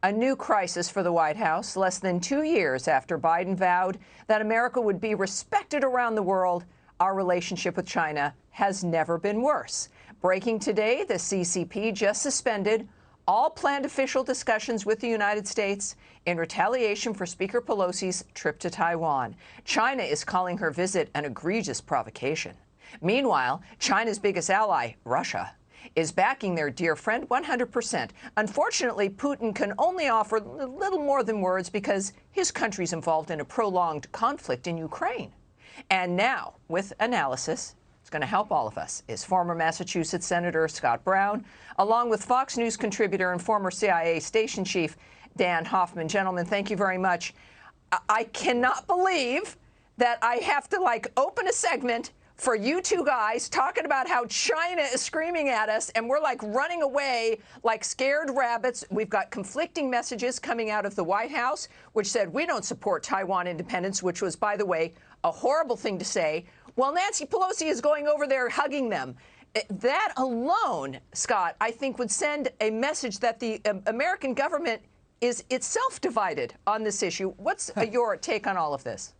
A new crisis for the White House, less than 2 years after Biden vowed that America would be respected around the world. Our relationship with China has never been worse. Breaking today, the CCP just suspended all planned official discussions with the United States in retaliation for Speaker Pelosi's trip to Taiwan. China is calling her visit an egregious provocation. Meanwhile, China's biggest ally, Russia, is backing their dear friend 100%. Unfortunately, Putin can only offer little more than words because his country's involved in a prolonged conflict in Ukraine. And now, with analysis, it's going to help all of us, is former Massachusetts Senator Scott Brown, along with Fox News contributor and former CIA station chief Dan Hoffman. Gentlemen, thank you very much. I cannot believe that I have to, open a segment for you two guys talking about how China is screaming at us and we're running away like scared rabbits. We've got conflicting messages coming out of the White House, which said we don't support Taiwan independence, which was, by the way, a horrible thing to say. Well, Nancy Pelosi is going over there hugging them. That alone, Scott, I think would send a message that the American government is itself divided on this issue. What's your take on all of this?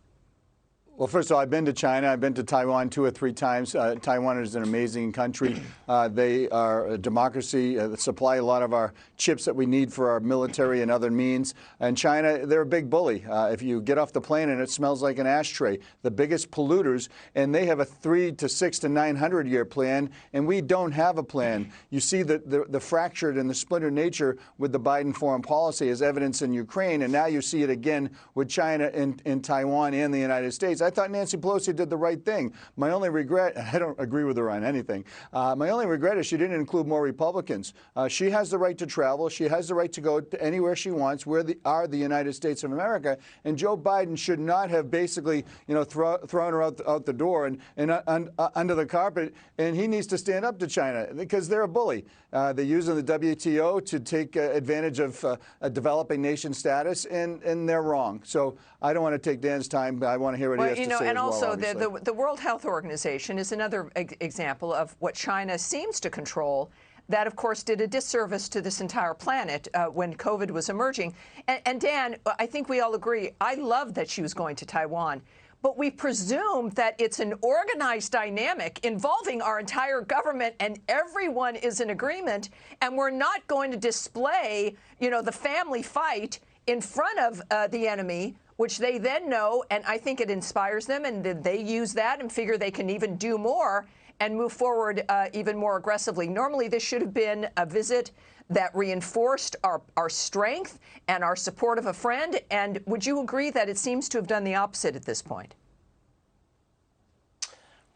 Well, first of all, I've been to China. I've been to Taiwan 2 or 3 times. Taiwan is an amazing country. They are a democracy. They supply a lot of our chips that we need for our military and other means. And China, they're a big bully. If you get off the plane and it smells like an ashtray, the biggest polluters, and they have a 3 to 6 to 900 year plan, and we don't have a plan. You see the fractured and the splintered nature with the Biden foreign policy as evidence in Ukraine, and now you see it again with China in Taiwan and the United States. I thought Nancy Pelosi did the right thing. My only regret, I don't agree with her on anything, my only regret is she didn't include more Republicans. She has the right to travel. She has the right to go to anywhere she wants. We are the United States of America. And Joe Biden should not have basically, thrown her out the door and under the carpet. And he needs to stand up to China because they're a bully. They're using the WTO to take advantage of a developing nation status, and they're wrong. So I don't want to take Dan's time, but I want to hear what he has to say and as also well, the World Health Organization is another example of what China seems to control. That, of course, did a disservice to this entire planet when COVID was emerging. And Dan, I think we all agree, I love that she was going to Taiwan. But we presume that it's an organized dynamic involving our entire government and everyone is in agreement. And we're not going to display, the family fight in front of the enemy, which they then know. And I think it inspires them. And they use that and figure they can even do more and move forward even more aggressively. Normally, this should have been a visit that reinforced our strength and our support of a friend. And would you agree that it seems to have done the opposite at this point?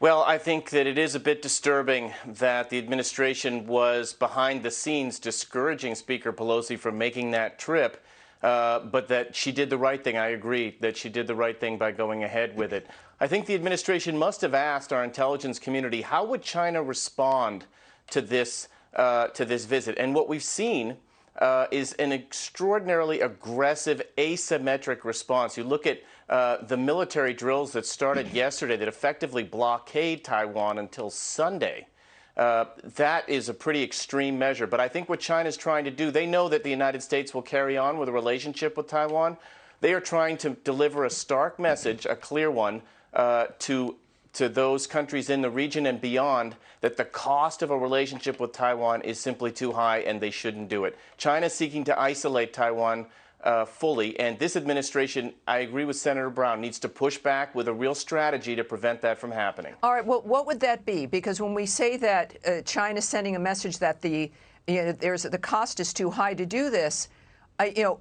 Well, I think that it is a bit disturbing that the administration was behind the scenes discouraging Speaker Pelosi from making that trip, but that she did the right thing. I agree that she did the right thing by going ahead with it. I think the administration must have asked our intelligence community, how would China respond to this visit? And what we've seen is an extraordinarily aggressive, asymmetric response. You look at the military drills that started yesterday that effectively blockade Taiwan until Sunday. That is a pretty extreme measure. But I think what China's trying to do, they know that the United States will carry on with a relationship with Taiwan. They are trying to deliver a stark message, a clear one, to those countries in the region and beyond, that the cost of a relationship with Taiwan is simply too high and they shouldn't do it. China is seeking to isolate Taiwan fully, and this administration, I agree with Senator Brown, needs to push back with a real strategy to prevent that from happening. All right, well, what would that be? Because when we say that China's sending a message that the cost is too high to do this,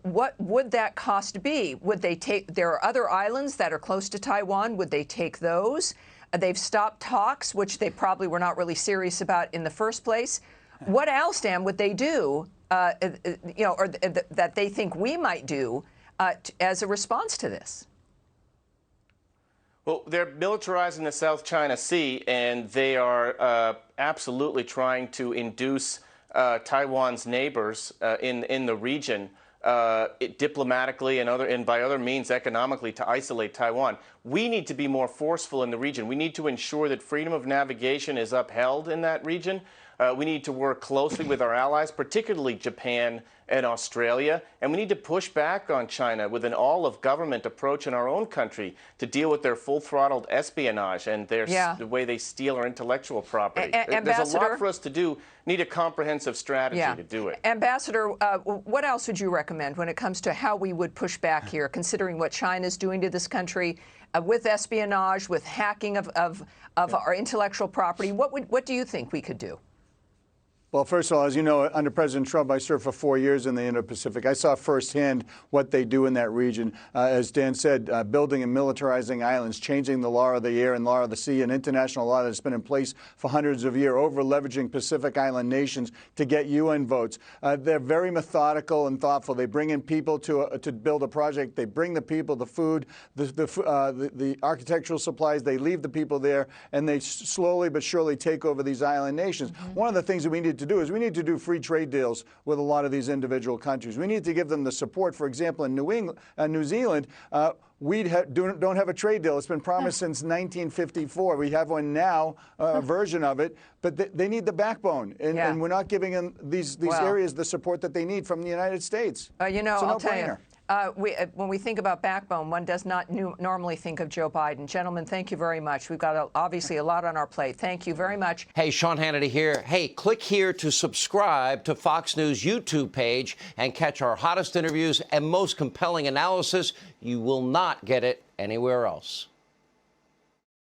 what would that cost be? Would they take? There are other islands that are close to Taiwan. Would they take those? They've stopped talks, which they probably were not really serious about in the first place. What else, Dan, would they do? Or that they think we might do as a response to this? Well, they're militarizing the South China Sea, and they are absolutely trying to induce Taiwan's neighbors in the region diplomatically and by other means economically to isolate Taiwan. We need to be more forceful in the region. We need to ensure that freedom of navigation is upheld in that region. We need to work closely with our allies, particularly Japan and Australia, and we need to push back on China with an all-of-government approach in our own country to deal with their full-throttled espionage and the way they steal our intellectual property. There's a lot for us to do. Need a comprehensive strategy to do it. Ambassador, what else would you recommend when it comes to how we would push back here, considering what China is doing to this country with espionage, with hacking of our intellectual property? What do you think we could do? Well, first of all, as you know, under President Trump, I served for 4 years in the Indo-Pacific. I saw firsthand what they do in that region. As Dan said, building and militarizing islands, changing the law of the air and law of the sea, an international law that's been in place for hundreds of years, over-leveraging Pacific Island nations to get UN votes. They're very methodical and thoughtful. They bring in people to build a project. They bring the people, the food, the architectural supplies. They leave the people there, and they slowly but surely take over these island nations. One of the things that we need to do is we need to do free trade deals with a lot of these individual countries. We need to give them the support. For example, in New Zealand, we don't have a trade deal. It's been promised since 1954. We have one now, a version of it, but they need the backbone, and we're not giving them these areas the support that they need from the United States. You know, it's a I'll tell you. no-brainer. When we think about backbone, one does not normally think of Joe Biden. Gentlemen, thank you very much. We've got obviously a lot on our plate. Thank you very much. Hey, Sean Hannity here. Hey, click here to subscribe to Fox News YouTube page and catch our hottest interviews and most compelling analysis. You will not get it anywhere else.